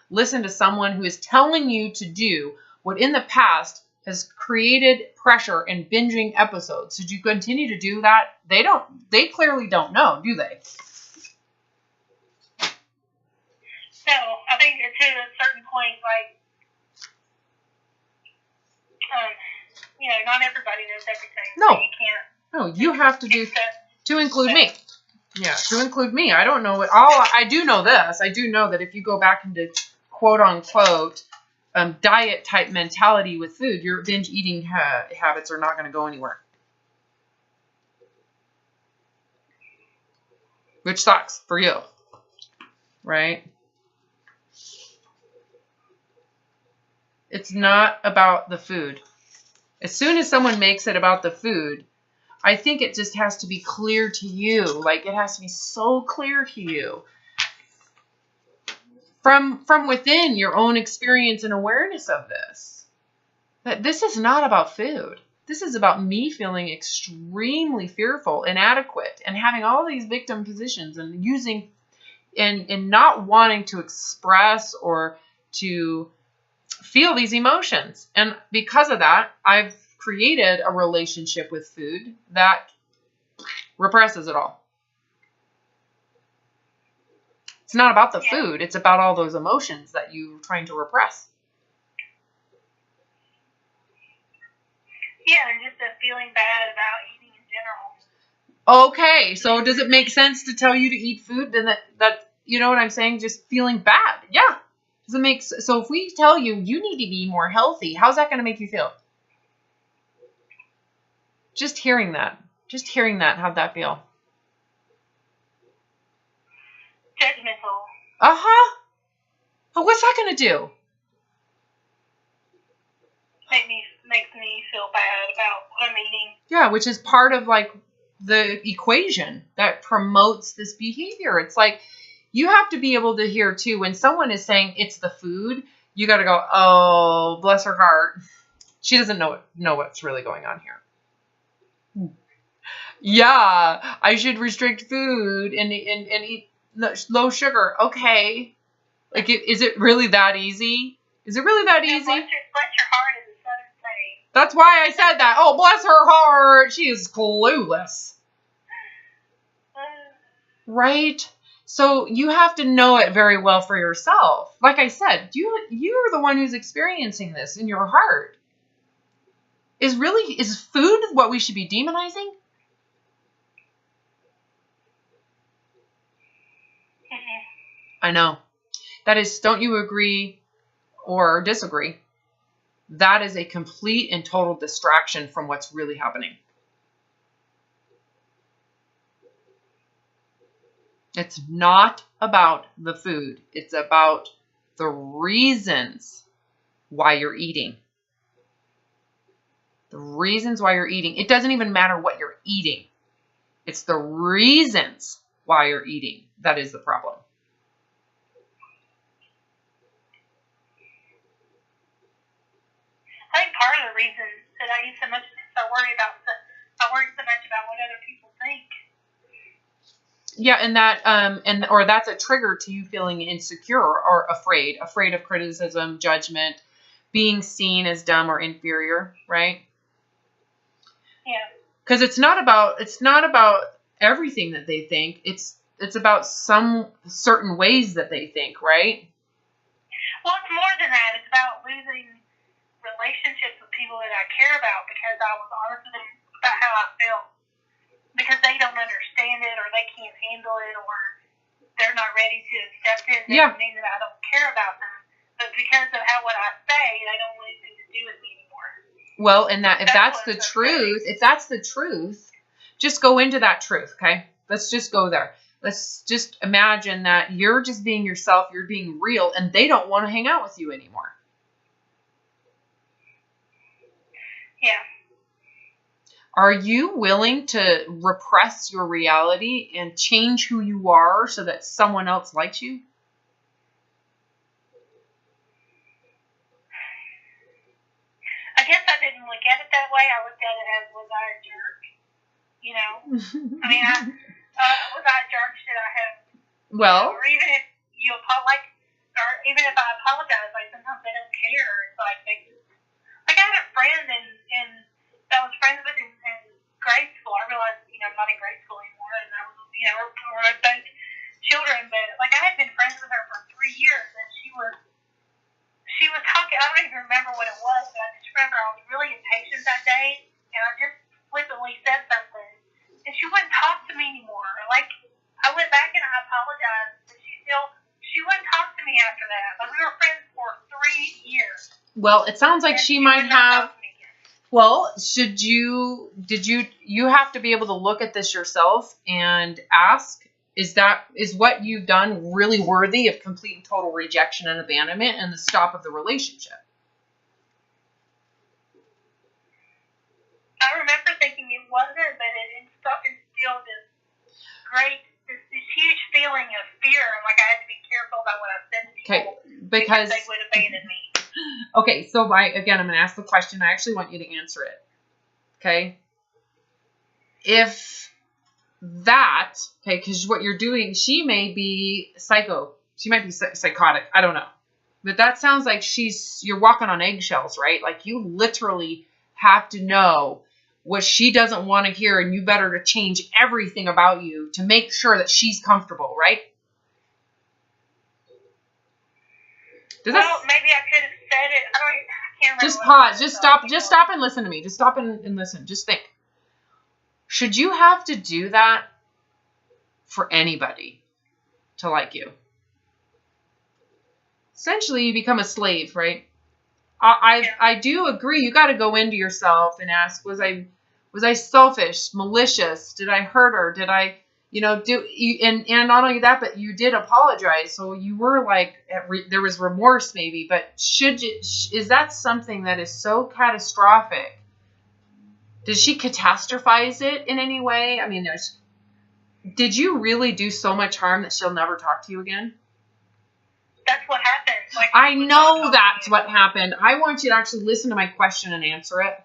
listen to someone who is telling you to do what in the past has created pressure and binging episodes? Should you continue to do that? They clearly don't know, do they? No, I think to a certain point, not everybody knows everything. No. So you can't. No, you have to do, to include me. Yeah, to include me. I don't know I do know this. I do know that if you go back into quote unquote diet type mentality with food, your binge eating habits are not going to go anywhere. Which sucks for you. Right? It's not about the food. As soon as someone makes it about the food, I think it just has to be clear to you. Like, it has to be so clear to you from within your own experience and awareness of this, that this is not about food. This is about me feeling extremely fearful, inadequate, and having all these victim positions and using and not wanting to express or to feel these emotions. And because of that, I've created a relationship with food that represses it all. It's not about the food. It's about all those emotions that you're trying to repress. Yeah, and just a feeling bad about eating in general. Okay, so does it make sense to tell you to eat food? Then that you know what I'm saying? Just feeling bad. Yeah. Does it make so? If we tell you you need to be more healthy, how's that going to make you feel? Just hearing that. How'd that feel? Judgmental. Uh-huh. But what's that going to do? Makes me feel bad about what I'm eating. Yeah, which is part of like the equation that promotes this behavior. It's like you have to be able to hear too when someone is saying it's the food, you got to go, "Oh, bless her heart. She doesn't know what's really going on here." Yeah, I should restrict food and eat low sugar. Okay. Like, is it really that easy? Is it really that easy? Bless your heart, as the Southern saying. That's why I said that. Oh, bless her heart. She is clueless. Right? So you have to know it very well for yourself. Like I said, you're the one who's experiencing this in your heart. Is food what we should be demonizing? I know. That is, don't you agree or disagree? That is a complete and total distraction from what's really happening. It's not about the food. It's about the reasons why you're eating. The reasons why you're eating. It doesn't even matter what you're eating. It's the reasons why you're eating that is the problem. I think part of the reason that I eat so much is because I worry so much about what other people think. Yeah, and or that's a trigger to you feeling insecure or afraid of criticism, judgment, being seen as dumb or inferior, right? Yeah. Because it's not about everything that they think. It's about some certain ways that they think, right? Well, it's more than that. It's about losing relationships with people that I care about because I was honest with them about how I felt. Because they don't understand it, or they can't handle it, or they're not ready to accept it. It doesn't mean that I don't care about them, but because of what I say, they don't want anything to do with me anymore. Well, and if that's the truth, just go into that truth, okay? Let's just go there. Let's just imagine that you're just being yourself, you're being real, and they don't want to hang out with you anymore. Yeah. Are you willing to repress your reality and change who you are so that someone else likes you? I guess I didn't look at it that way. I looked at it as, was I a jerk? You know? I mean, was I a jerk? Should I have? Well. Or even if even if I apologize, like sometimes they don't care. It's like I had a friend and that I was friends with in grade school. I realized, I'm not in grade school anymore, and I was, we're both children, but like I had been friends with her for 3 years, and she was talking. I don't even remember what it was, but I just remember I was really impatient that day, and I just flippantly said something, and she wouldn't talk to me anymore. Like I went back and I apologized, but she wouldn't talk to me after that. Like we were friends for 3 years. Well, it sounds like she might have. Well, you have to be able to look at this yourself and ask, is what you've done really worthy of complete and total rejection and abandonment and the stop of the relationship? I remember thinking it wasn't, but it instilled this huge feeling of fear. Like I had to be careful about what I said to people because they would abandon me. Okay, so again, I'm going to ask the question. I actually want you to answer it. Okay? If that, okay, because what you're doing, she may be psycho. She might be psychotic. I don't know. But that sounds like you're walking on eggshells, right? Like you literally have to know what she doesn't want to hear, and you better to change everything about you to make sure that she's comfortable, right? Maybe I could have said it. I can't remember. Just pause. Just stop and listen to me. Just stop and listen. Just think. Should you have to do that for anybody to like you? Essentially, you become a slave, right? I do agree. You got to go into yourself and ask, was I selfish, malicious? Did I hurt her? Did I, and not only that, but you did apologize. So you were like, there was remorse maybe, but is that something that is so catastrophic? Did she catastrophize it in any way? I mean, did you really do so much harm that she'll never talk to you again? That's what happened. Like, I know that's what happened. I want you to actually listen to my question and answer it.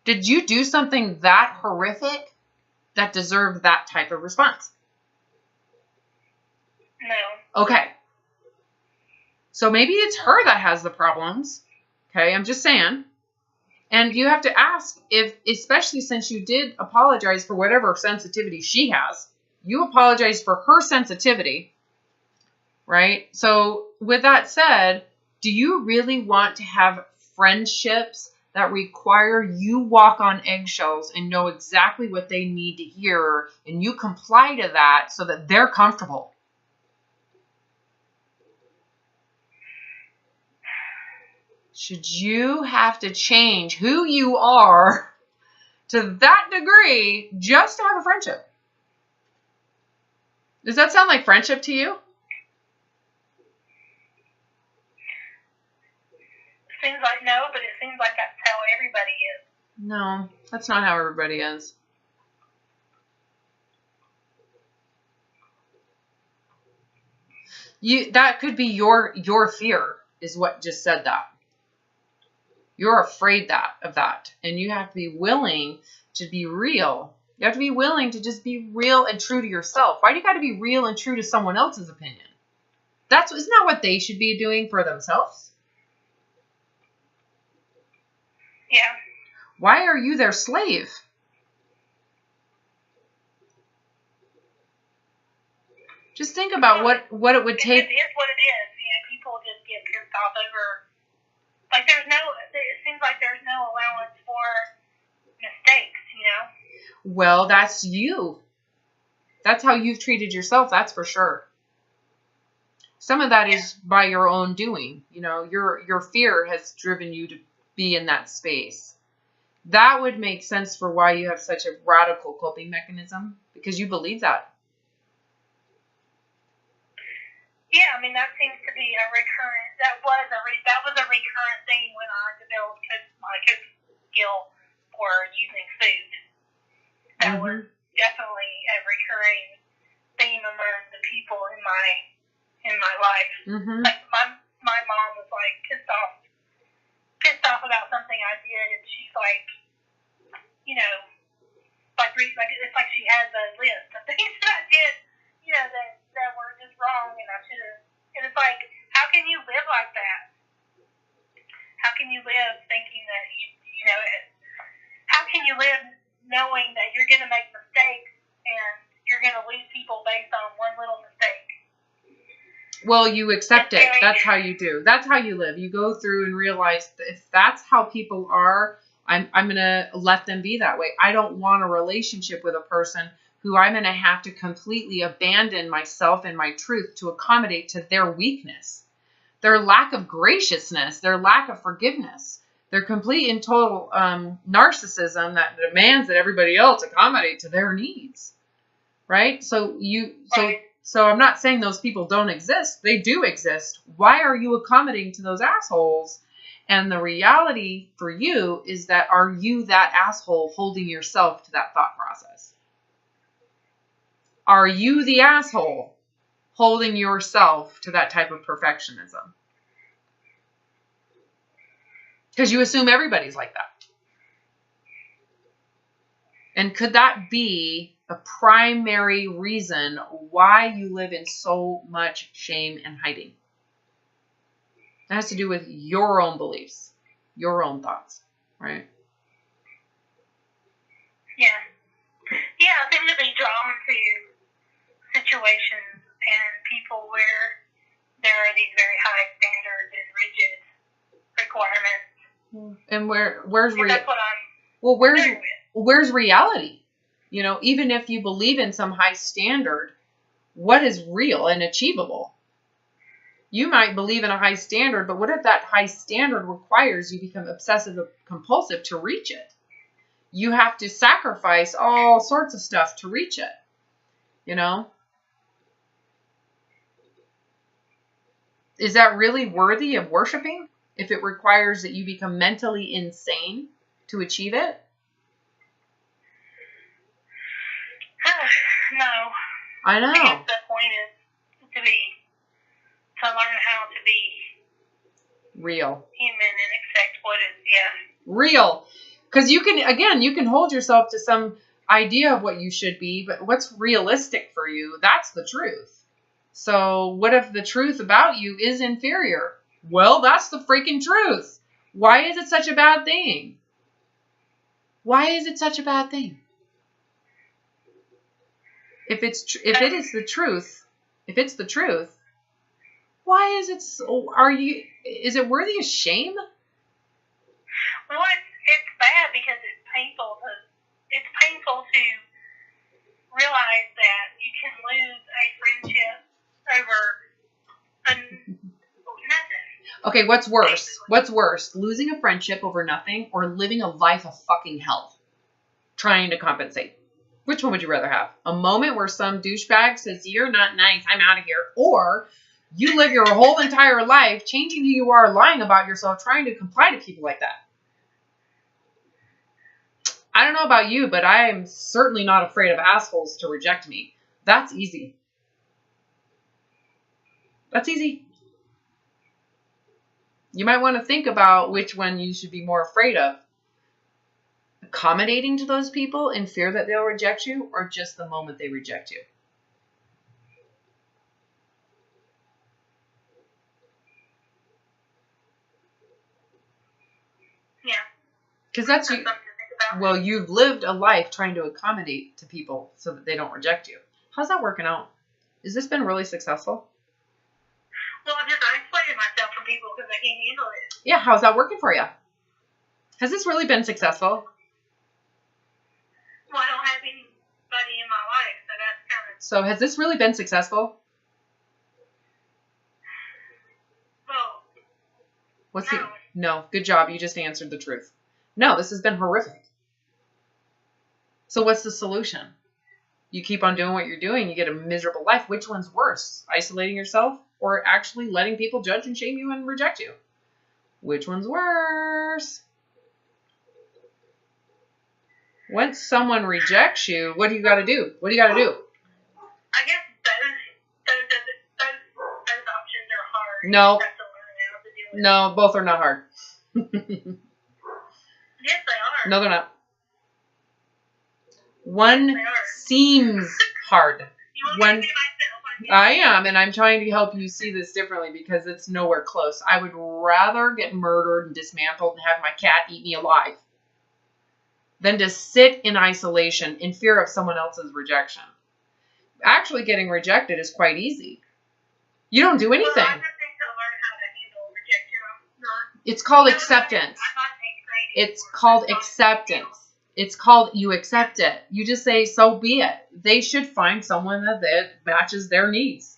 Did you do something that horrific that deserved that type of response? No. Okay. So maybe it's her that has the problems. Okay, I'm just saying. And you have to ask if, especially since you did apologize for whatever sensitivity she has, you apologize for her sensitivity, right? So with that said, do you really want to have friendships that require you walk on eggshells and know exactly what they need to hear, and you comply to that so that they're comfortable? Should you have to change who you are to that degree just to have a friendship? Does that sound like friendship to you? Seems like no, but it seems like that's how everybody is. No, that's not how everybody is. That could be your fear is what just said that. You're afraid of that. And you have to be willing to be real. You have to be willing to just be real and true to yourself. Why do you got to be real and true to someone else's opinion? Isn't that what they should be doing for themselves? Yeah. Why are you their slave? Just think about what it would take. It is what it is. People just get pissed off over. Like it seems like there's no allowance for mistakes, Well, that's you. That's how you've treated yourself, that's for sure. Some of that is by your own doing. Your fear has driven you to be in that space. That would make sense for why you have such a radical coping mechanism, because you believe that. Yeah, I mean, that seems to be a recurrent, that was a recurrent thing when I developed my cooking skill for using food. That was definitely a recurring theme among the people in my life. Mm-hmm. Like my mom was like pissed off about something I did, and she's like, it's like she has a list of things that I did, that were just wrong, and I should have. And it's like, how can you live like that? How can you live thinking that how can you live knowing that you're going to make mistakes and you're going to lose people based on one little mistake? Well, you accept it. That's how you do. That's how you live. You go through and realize that if that's how people are, I'm going to let them be that way. I don't want a relationship with a person who I'm going to have to completely abandon myself and my truth to accommodate to their weakness, their lack of graciousness, their lack of forgiveness, their complete and total narcissism that demands that everybody else accommodate to their needs, right? So I'm not saying those people don't exist. They do exist. Why are you accommodating to those assholes And the reality for you is that, are you that asshole holding yourself to that thought process? Are you the asshole holding yourself to that type of perfectionism? Because you assume everybody's like that. And could that be a primary reason why you live in so much shame and hiding? It has to do with your own beliefs, your own thoughts, right? Yeah. Yeah, I tend to be drawn to situations and people where there are these very high standards and rigid requirements. And where's that's what I'm where's reality? You know, even if you believe in some high standard, what is real and achievable? You might believe in a high standard, but what if that high standard requires you become obsessive compulsive to reach it? You have to sacrifice all sorts of stuff to reach it, you know? Is that really worthy of worshiping if it requires that you become mentally insane to achieve it? No. I know. I guess the point is to learn how to be real, human, and accept what is, real. Because you can hold yourself to some idea of what you should be, but what's realistic for you, that's the truth. So what if the truth about you is inferior? Well, that's the freaking truth. Why is it such a bad thing? Why is it such a bad thing? If it's the truth, why is it is it worthy of shame? Well, it's bad because it's painful to realize that you can lose a friendship over nothing. Okay, what's worse? What's worse? Losing a friendship over nothing or living a life of fucking hell trying to compensate? Which one would you rather have? A moment where some douchebag says, you're not nice, I'm out of here. Or you live your whole entire life changing who you are, lying about yourself, trying to comply to people like that. I don't know about you, but I am certainly not afraid of assholes to reject me. That's easy. That's easy. You might want to think about which one you should be more afraid of. Accommodating to those people in fear that they'll reject you, or just the moment they reject you. Yeah. Because that's you. Well, you've lived a life trying to accommodate to people so that they don't reject you. How's that working out? Has this been really successful? Well, I'm just isolating myself from people because I can't handle it. Yeah, how's that working for you? Has this really been successful? Well, I don't have anybody in my life, so that's kind of... So has this really been successful? Well, No, good job. You just answered the truth. No, this has been horrific. So what's the solution? You keep on doing what you're doing, you get a miserable life. Which one's worse? Isolating yourself or actually letting people judge and shame you and reject you? Which one's worse? Once someone rejects you, what do you got to do? What do you got to do? I guess those options are hard. No. You have to learn how to deal with No, both are not hard. Yes, they are. No, they're not. One seems hard. I am, and I'm trying to help you see this differently because it's nowhere close. I would rather get murdered and dismantled and have my cat eat me alive than to sit in isolation in fear of someone else's rejection. Actually, getting rejected is quite easy. You don't do anything. Well, I just think to learn how to handle rejection. It's called acceptance. It's called acceptance. It's called you accept it. You just say, so be it. They should find someone that matches their needs.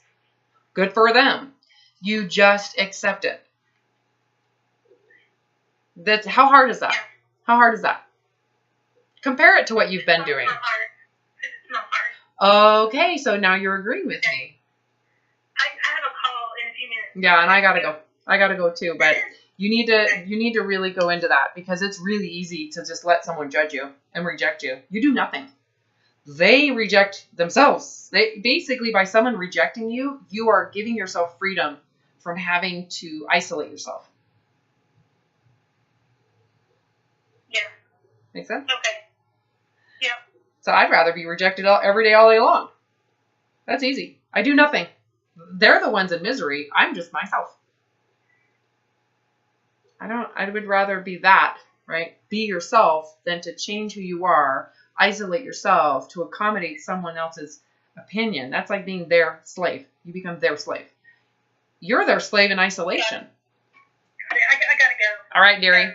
Good for them. You just accept it. That's how hard is that? How hard is that? Compare it to what you've been doing. It's not hard. Okay, so now you're agreeing with me. I have a call in a few minutes. Yeah, and I gotta go. I gotta go too, but You need to really go into that, because it's really easy to just let someone judge you and reject you. You do nothing. They reject themselves. They basically, by someone rejecting you, you are giving yourself freedom from having to isolate yourself. Yeah. Make sense? Okay. Yep. So I'd rather be rejected every day, all day long. That's easy. I do nothing. They're the ones in misery. I'm just myself. I would rather be that, right? Be yourself than to change who you are, isolate yourself to accommodate someone else's opinion. That's like being their slave. You become their slave. You're their slave in isolation. I gotta go. All right, dearie.